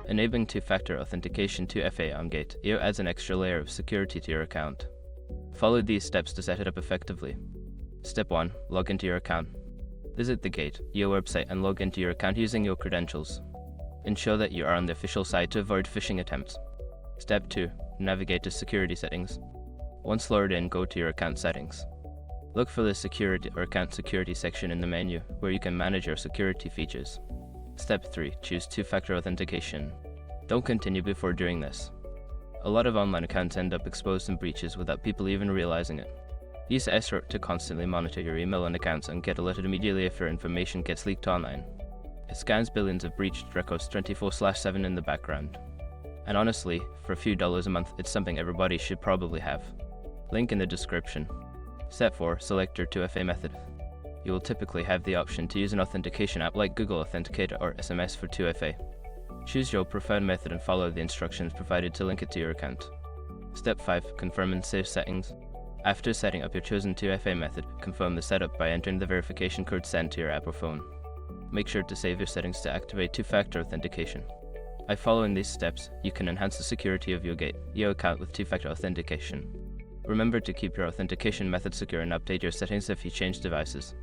Enabling two-factor authentication 2FA on Gate EO adds an extra layer of security to your account. Follow these steps to set it up effectively. Step 1. Log into your account. Visit the Gate EO website and log into your account using your credentials. Ensure that you are on the official site to avoid phishing attempts. Step 2. Navigate to Security Settings. Once logged in, go to your account settings. Look for the Security or Account Security section in the menu, where you can manage your security features. Step 3. Choose two-factor authentication. Don't continue before doing this. A lot of online accounts end up exposed in breaches without people even realizing it. Use Escort to constantly monitor your email and accounts and get alerted immediately if your information gets leaked online. It scans billions of breached records 24/7 in the background. And honestly, for a few dollars a month, it's something everybody should probably have. Link in the description. Step 4. Select your 2FA method. You will typically have the option to use an authentication app like Google Authenticator or SMS for 2FA. Choose your preferred method and follow the instructions provided to link it to your account. Step 5. Confirm and save settings. After setting up your chosen 2FA method, confirm the setup by entering the verification code sent to your app or phone. Make sure to save your settings to activate two-factor authentication. By following these steps, you can enhance the security of your Gate EO account with two-factor authentication. Remember to keep your authentication method secure and update your settings if you change devices.